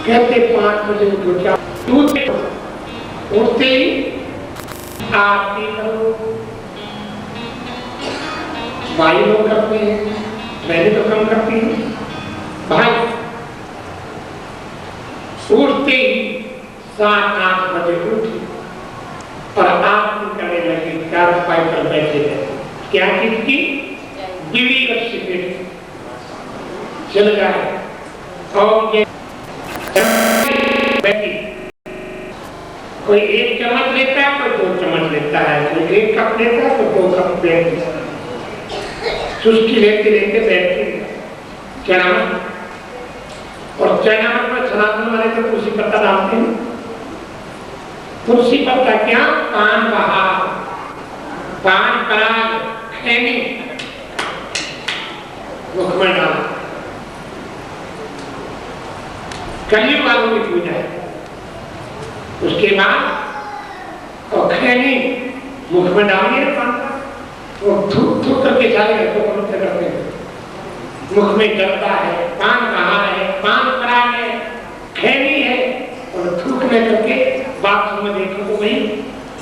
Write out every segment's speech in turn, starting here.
कहते 5 बजे उठो, क्या उठते ही आरती करो। भाई लोग करते हैं, मैंने तो कम करती हूँ। भाई उठते ही 7-8 बजे उठी और आरती करने लगी। 4 पाई पर बैठे थे। क्या चीज की? बीड़ी और सिगरेट चल गए। और ये बैठी, कोई 1 चम्मच लेता है, कोई 2 चम्मच लेता है, कोई 1 कप लेता है, कोई 2 कप लेता है। चुस्की लेते लेते बैठती चनामत। और चनामत में सनातन वाले तो तुलसी पत्ता डालते हैं। तुलसी पत्ता क्या? पान बहार, पान पराग, खैनी मुख में डाल। कलयुग वालों की पूजा है। उसके बाद और खैनी मुख में डालिए, पान वो थूक थूक करके जाएगा तो करते हैं। मुख में जलता है, पान बहार है, पान पराग है, खैनी है, और थूकने करके बाथरूम में देखो तो भाई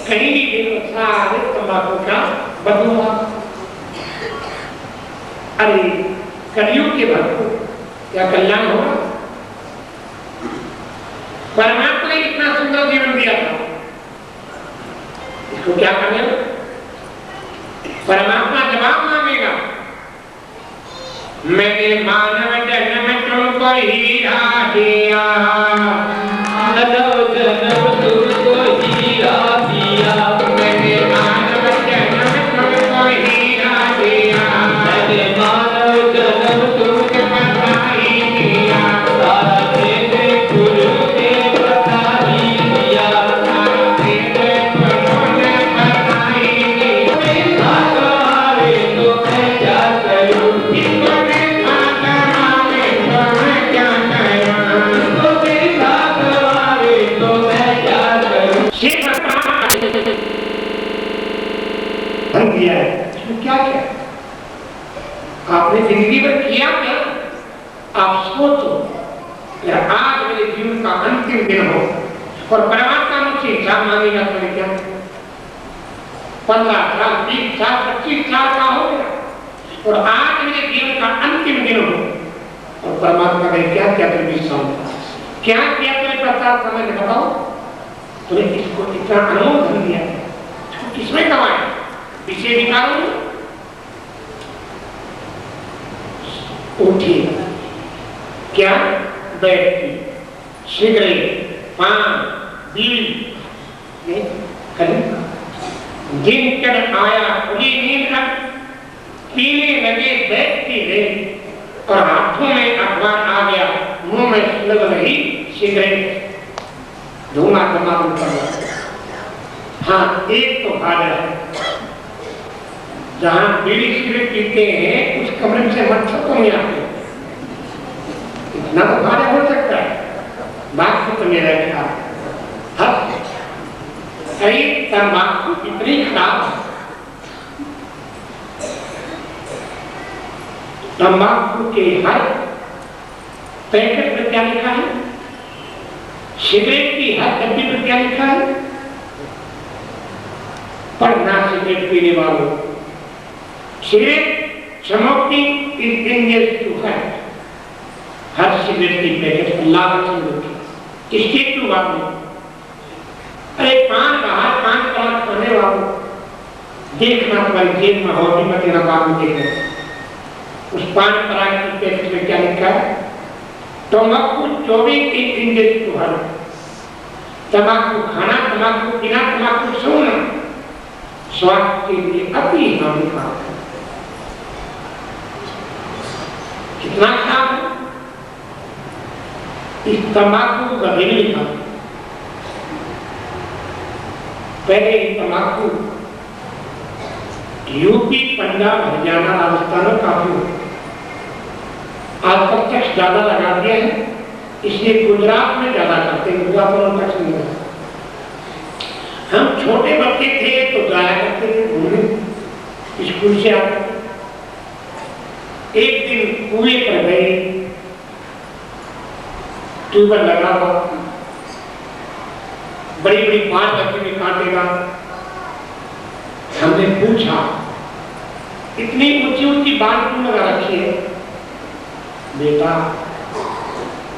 कहीं भी देखो सारे तंबाकू का बदबू। अरे कलयुग के भक्तों क्या कल्याण होगा। परमात्मा ने इतना सुंदर जीवन दिया था, इसको क्या करें? परमात्मा जवाब मांगेगा। मैंने मानव जन्म तुमको हीरा दिया, मानव जन्म तुमको हीरा दिया। मैंने मानव जन्म तुमको हीरा दिया, मैंने मानव जन्म तुमको बधाई दिया। सारा तेरे गुरु ने बधाई दिया, सारा तेरे गुरु ने बधाई दिया। तुम्हारे तो मैं क्या करूं, दिया है। इसमें क्या क्या आपने जिंदगी में किया क्या? आप सोचो, आज मेरे जीवन का अंतिम दिन हो और परमात्मा मुझसे हिसाब मांगेगा तो क्या? 15 साल, 20 साल, 25 साल का हो गया और आज मेरे जीवन का अंतिम दिन हो और परमात्मा का क्या क्या तुम्हें क्या किया तुम्हें प्रसाद समझ बताओ। तुम्हें इसको इतना अनमोल धन दिया, किसमें कमाया? विषय विकारों में। उठी क्या? बैठती, सिगरेट, पान, बीड़ी, दिन चढ़ आया, खुली नींद पीने लगे, बैठती रही और हाथों में अखबार आ गया, मुंह में लग रही सिगरेट, धुआं तमाम कर रहा। हाँ, एक तो फायदा है, जहां बीड़ी सिगरेट पीते हैं उस कमरे से मच्छर तो नहीं आते, इतना तो फायदा हो सकता है। बात तो मेरा ख्याल है तंबाकू इतनी खराब है। तंबाकू के हर पैकेट में क्या लिखा है? सिगरेट की हर डब्बी में क्या लिखा है? पढ़ना सिगरेट पीने वालों, cigarette smoking is injurious to health. हर सिगरेट की पैकेट पर लाल स्टेट टू बात नहीं। अरे पान बाहर, पान पराग करने वालों, देखना तुम्हारी जेब में हो भी मत देना, बाद में देखना उस पान पराग की पैकेट में क्या लिखा है? तंबाकू 24 इंजरियस टू हेल्थ। तंबाकू खाना, तंबाकू पीना, तंबाकू सोना स्वास्थ्य के लिए अति हानिकारक है। कितना खराब है? इस तंबाकू का भी लिखा, पहले तंबाकू यूपी, पंजाब, हरियाणा, राजस्थान में काफी होता, आज तक टैक्स ज्यादा लगा दिया है, इसलिए गुजरात में ज्यादा करते हैं। गुजरात में टैक्स नहीं लगा। हम छोटे बच्चे थे तो जाया करते थे घूमने, स्कूल से आते। एक दिन कुएं पर गए, ट्यूबवेल लगा हुआ, बड़ी बड़ी बात बच्चे में काटेगा। हमने पूछा इतनी ऊंची ऊंची बात क्यों लगा रखी है? बेटा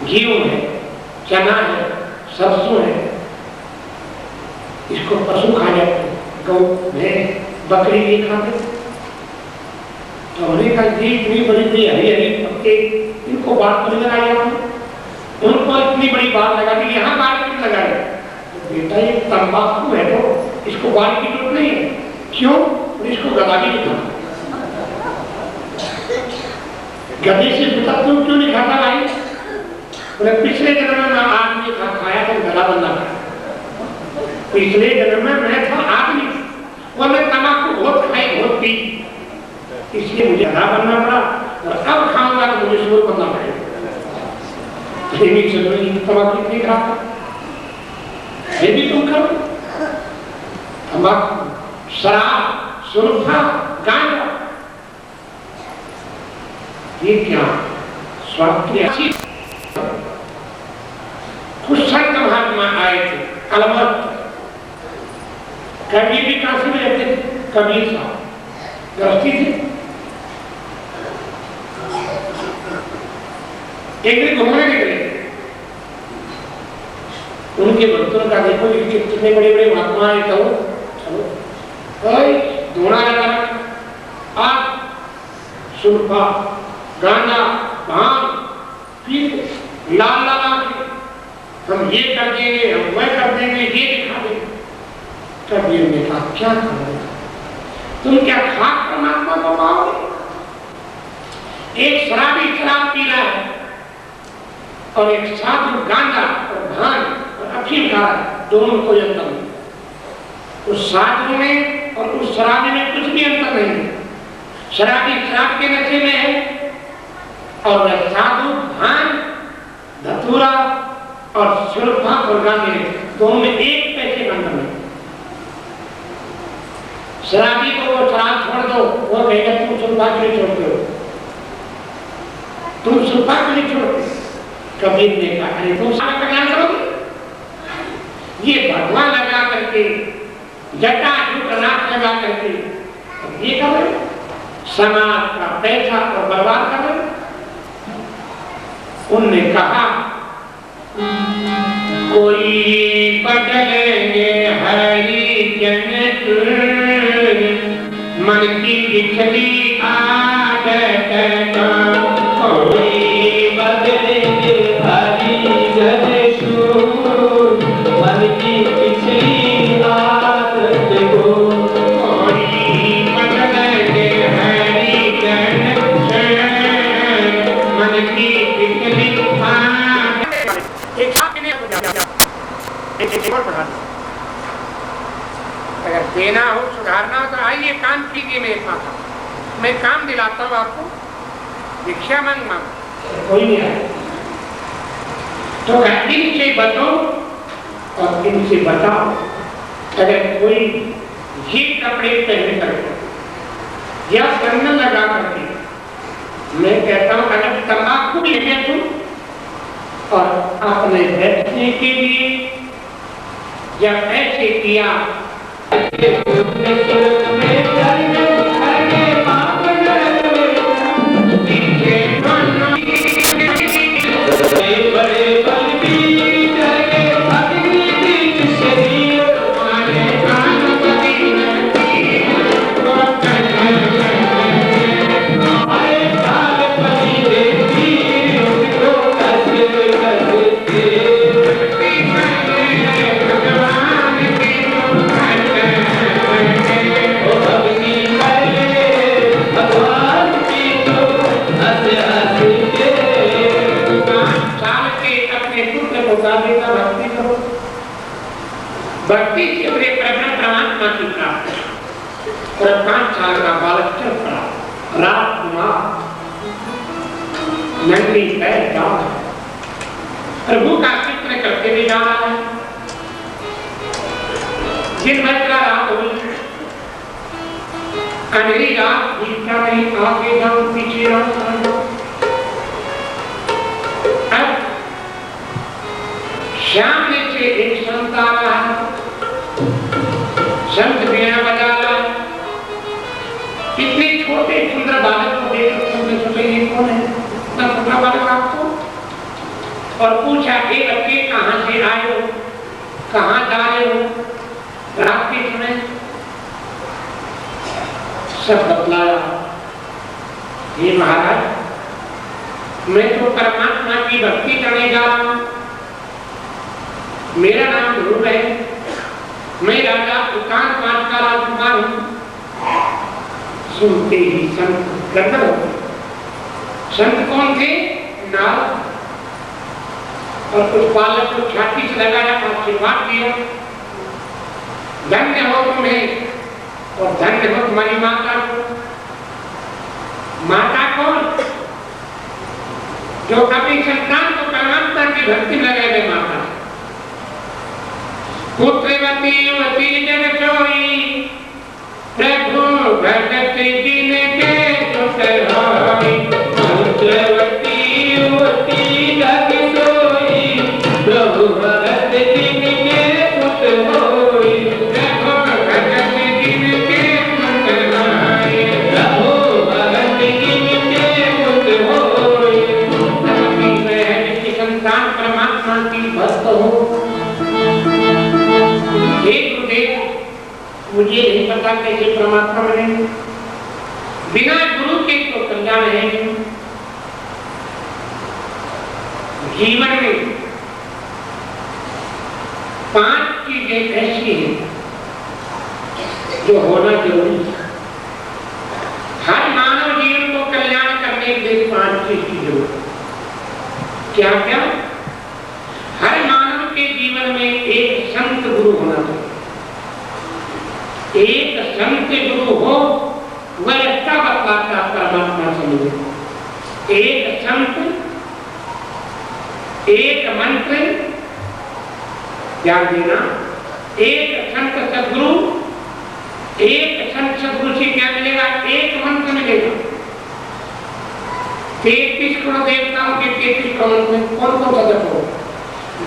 गेहूं है, चना है, सरसों है, इसको पशु खा जाते हैं, गौ भैंस बकरी नहीं खाते। तो हमने कहा जी इतनी बड़ी बड़ी हरी हरी पत्ते इनको बात पर लगाई आपने, उनको इतनी बड़ी बात लगा दी, यहाँ बात क्यों लगाए? तो बेटा ये तंबाकू है तो इसको बात की जरूरत नहीं है। क्यों? इसको गधा भी नहीं खाता। गधे से पूछा तुम क्यों नहीं खाता भाई? बोले पिछले जन्म में मैं आदमी था, खाया तो गधा बनना था। पिछले जन्म में मैं था आदमी, वो मैं तंबाकू बहुत खाई बहुत पी, इसलिए मुझे गधा बनना पड़ा, और अब खाऊंगा तो मुझे सूर बनना पड़ेगा। तंबाकू नहीं खाता ये भी तुम करो। तंबाकू, शराब, सुरफा, गांजा, ये क्या स्वास्थ्य? कुछ संत महात्मा आए थे अलमत, कबीर भी काशी में रहते थे, कबीर साहब गृहस्थी थे। एक दिन घूमने निकले, उनके भक्तों का देखो कितने बड़े बड़े महात्मा आए, कहो चलो धोना लगा आग, सुरफा, गांजा, भांग, फिर लाल लाल आके हम ये कर देंगे, हम वह कर देंगे, ये दिखा देंगे। कबीर ने कहा क्या करोगे तुम? क्या खाक परमात्मा को पाओगे? एक शराबी शराब पी रहा है और एक साधु गांजा और भांग और अफीम खा रहा है, दोनों कोई अंतर नहीं। उस साधु में और उस शराबी में कुछ भी अंतर नहीं है। शराबी शराब के नशे में है और वह साधु भांग, धतूरा और सुरफा और गांजे, दोनों में एक पैसे का अंतर नहीं। शराबी को वो शराब छोड़ दो, वो कहेगा तुम सुरफा क्यों नहीं छोड़ते हो, तुम सुरफा क्यों नहीं छोड़ते? कबीर ने कहा अरे तुम सारा कल्याण करोगे? ये भगवान लगा करके, जटा नाक लगा करके ये कर रहे, समाज का पैसा और बर्बाद कर रहे। उनने कहा कोई बदलेंगे हरि जन मन की पिछली आदत, कोई बदलेंगे हरि जन मन की पिछली आदत को, कोई बदलेंगे हरि जन मन की पिछली आदत। एक साथ नहीं एक और पढ़ा, अगर देना हो सुधारना हो तो आइए काम कीजिए मेरे पास, मैं काम दिलाता हूँ आपको, भिक्षा मांग मांग कोई नहीं आया तो इनसे बचो और इनसे बचाओ। अगर कोई ये कपड़े पहन करके या कंगन लगा करके, मैं कहता हूँ अगर तंबाकू भी है तुम और आपने बैठने के लिए जब ऐसे किया भक्ति से अपने परमात्मा की प्राप्ति। और 5 साल का बालक चल पड़ा, रात कुमार नंगी पैर जा रहा है, प्रभु का चित्र करते हुए जा रहा है। दिन भर का रात हुई, अंधेरी रात बीतता नहीं, आगे जाओ पीछे जाओ। अब सामने से एक संत आ रहा है, संत बीना बजा रहा है। इतने छोटे सुंदर बालक को देख सोचे ये कौन है, इतना छोटा बालक आपको? और पूछा कि बच्चे कहाँ से आए हो, कहाँ जा रहे हो, रात के समय? सब बतलाया। हे महाराज, मैं तो परमात्मा की भक्ति करने जा रहा हूँ, मेरा नाम ध्रुव है, मैं राजा उतान पाठ का राजकुमार हूँ। सुनते ही संत गदगद हो गए। संत कौन थे? नारद। और कुछ बालक को छाती से लगाया, आशीर्वाद दिया, धन्य हो तुम्हें और धन्य हो तुम्हारी माता को। माता कौन? जो अपनी संतान को परमात्मा की भक्ति में लगाए गए माता। पुत्रवती युवती जग सोई, प्रभु भगत जिनके सुत होई। पुत्रवती युवती जग सोई, प्रभु भगत जिनके सुत होई। प्रभु भगत जिनके सुत होई, प्रभु भगत जिनके सुत होई। अपनी बहन की संतान परमात्मा की भक्त हो। मुझे नहीं पता कैसे परमात्मा बने, बिना गुरु के तो कल्याण है नहीं। जीवन में 5 चीजें ऐसी हैं जो होना जरूरी है। हर मानव जीवन को कल्याण करने के लिए 5 चीज की जरूरत है। क्या क्या? हर मानव के जीवन में एक संत गुरु होना चाहिए। एक संत गुरु हो, वह अच्छा बतलाता परमात्मा से मिले। एक संत, एक मंत्र, ध्यान देना, एक संत सदगुरु, एक संत सदगुरु से क्या मिलेगा? एक मंत्र मिलेगा। 33 करोड़ देवताओं के 33 करोड़ में कौन कौन सा जप हो?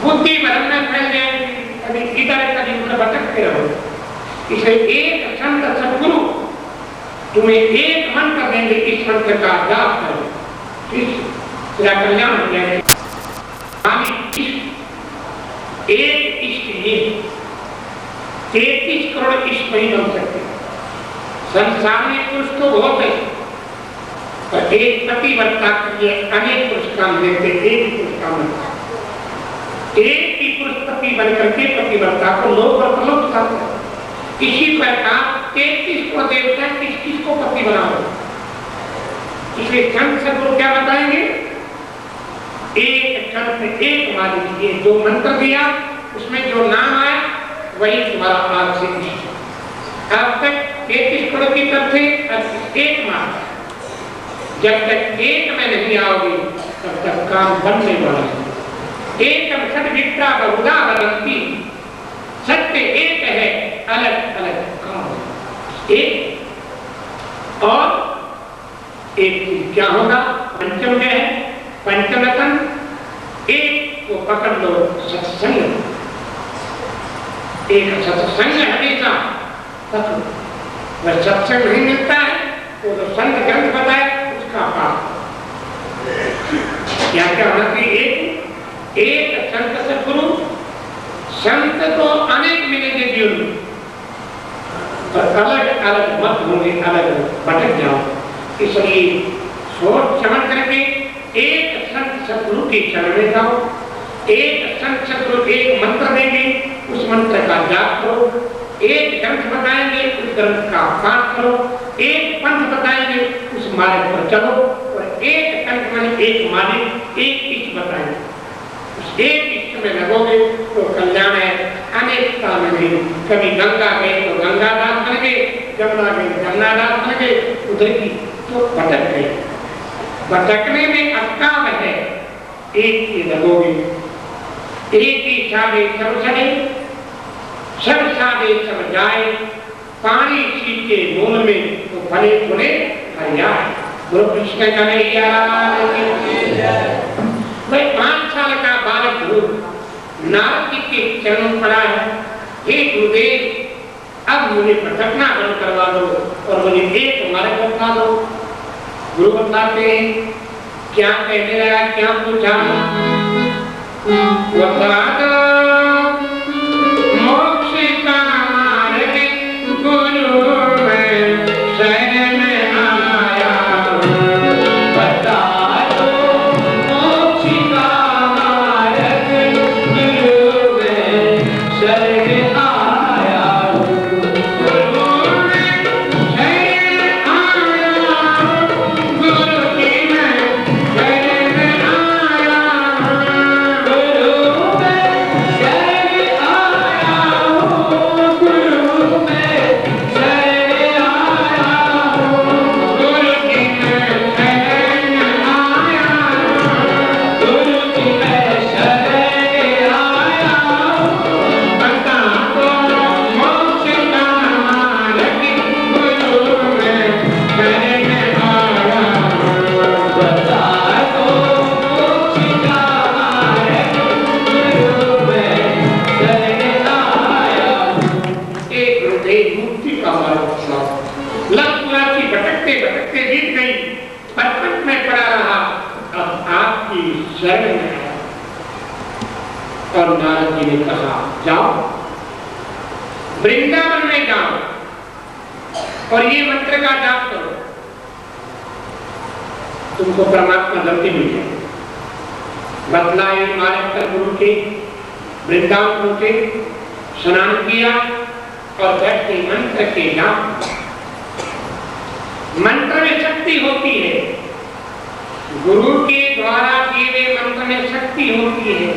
बुद्धि भ्रम में फैल जाएगी, कभी इधर कभी उधर भटकते रहो। इसलिए एक संत सदगुरु तुम्हें एक मंत्र देंगे, इस मंत्र का जाप करो, तेरा कल्याण हो जाएगा। एक इष्ट ये 33 करोड़ इष्ट नहीं बन सकते। संसार में पुरुष तो बहुत है, पर एक पतिव्रता के लिए अनेक पुरुष काम देते, एक पुरुष काम देते। एक ही पुरुष पति बनकर के पतिव्रता को लोग और प्रलोभ करते हैं। इसी प्रकार 33 को देवता 21 को पति बनाओ। इसलिए संत सदगुरु क्या बताएंगे? एक संत एक मालिक, ये जो मंत्र दिया उसमें जो नाम आया वही तुम्हारा आज से इष्ट। अब तक 33 करोड़ की तरफ से एक मालिक, जब तक एक में नहीं आओगे तब तक काम बनने वाला है। एकम सद्विप्रा बहुधा वदन्ति, सत्य एक है, अलग अलग काम। एक और एक चीज क्या होगा? पंचम है, पंचरतन। एक को पकड़ लो, सत्संग। एक सत्संग हमेशा पकड़ो। वह सत्संग नहीं मिलता है तो संत ग्रंथ बताए उसका पाप। क्या क्या होना चाहिए? एक संत सदगुरु। संत तो अनेक मिलेंगे जीवन में, पर अलग अलग मत होंगे, अलग भटक जाओ। इसलिए सोच समझ करके एक संत सदगुरु के चरण में जाओ। एक संत सदगुरु एक मंत्र देंगे, उस मंत्र का जाप करो। एक ग्रंथ बताएंगे, उस ग्रंथ का पाठ करो। एक पंथ बताएंगे, उस मार्ग पर चलो। और एक कंठ में एक मालिक, एक इष्ट बताएंगे, उस एक इष्ट में लगोगे तो कल्याण है। अनेकता में नहीं, कभी गंगा गए तो गंगादास बन गए, जमुना गए जमुनादास बन गए, उधर की तो भटक गए। भटकने में अटकाव है, एक ही लगोगे। एक ही साधे सब सड़े, सब साधे सब जाए। पानी छीटे मूल में तो फले फूले हरियाए। गुरु कृष्ण कन्हैया। भाई 5 साल का बालक ध्रुव नारद जी के चरणों में पड़ा है, हे गुरुदेव अब मुझे भटकना बंद करवा दो और मुझे एक मार्ग बता दो। गुरु बताते हैं क्या कहने लगा, क्या पूछा, बता दो मोक्ष का मार्ग गुरु में शरण आया, बता दो मोक्ष का मार्ग गुरु में शरण आया, गुरु में शरण आया, गुरु की मैं शरण आया, गुरु में शरण आया, गुरु में शरण आया, गुरु की मैं शरण आया, गुरु की मैं शरण आया, बता दो मोक्ष का मार्ग गुरु में शरण आया, बता दो मोक्ष का मार्ग गुरु में शरण आया। एक गुरुदेव मुक्ति का मार्ग सुनाओ। लक्ष्मणाची भटकते भटकते बीत गई, परपट में पड़ा रहा, अब आपकी शरण में आया। और नारद जी ने कहा जाओ वृंदावन में जाओ और ये मंत्र का जाप करो, तुमको परमात्मा दर्शन मिल जाए। बतलाए मार्ग पर गुरु के वृंदावन पहुंचे, स्नान किया और बैठ के मंत्र के जाप। मंत्र में शक्ति होती है, गुरु के द्वारा किए गए मंत्र में शक्ति होती है,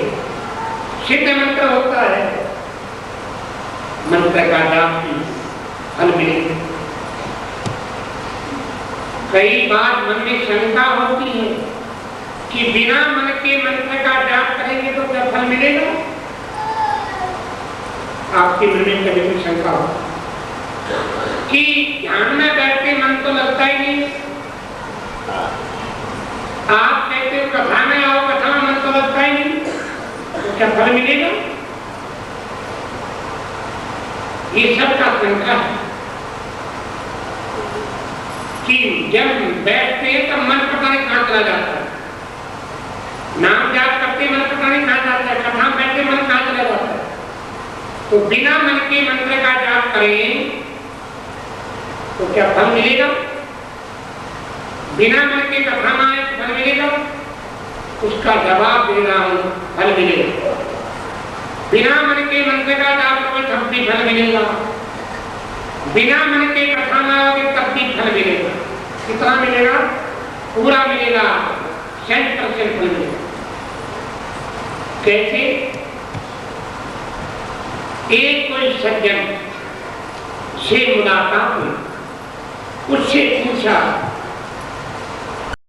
सिद्ध मंत्र होता है। मंत्र का जाप की फल मिलेगा। कई बार मन में शंका होती है कि बिना मन के मंत्र का जाप करेंगे तो क्या फल मिलेगा? आपके मन में कभी भी शंका हो कि ध्यान में बैठते मन तो लगता ही नहीं, आप कहते हो कथा में आओ, कथा में मन तो लगता ही नहीं, तो क्या फल मिलेगा? ये सब का शंका है कि जब बैठते हैं तब मन पता नहीं कहां चला जाता है, नाम जाप करते मन पता नहीं कहां जाता है, कथा में बैठते मन कहां चला जाता है। तो बिना मन के मंत्र का जाप करें तो क्या फल मिलेगा? बिना मन के कथा में आए फल मिलेगा? उसका जवाब दे रहा हूं, फल मिलेगा। बिना मन के मंत्र का जाप करो तब भी फल मिलेगा, बिना मन के कथा में आओगे तब भी फल मिलेगा। कितना मिलेगा? पूरा मिलेगा, 100% फल मिलेगा। कैसे? एक कोई सज्जन से मुलाकात हुई, उससे पूछा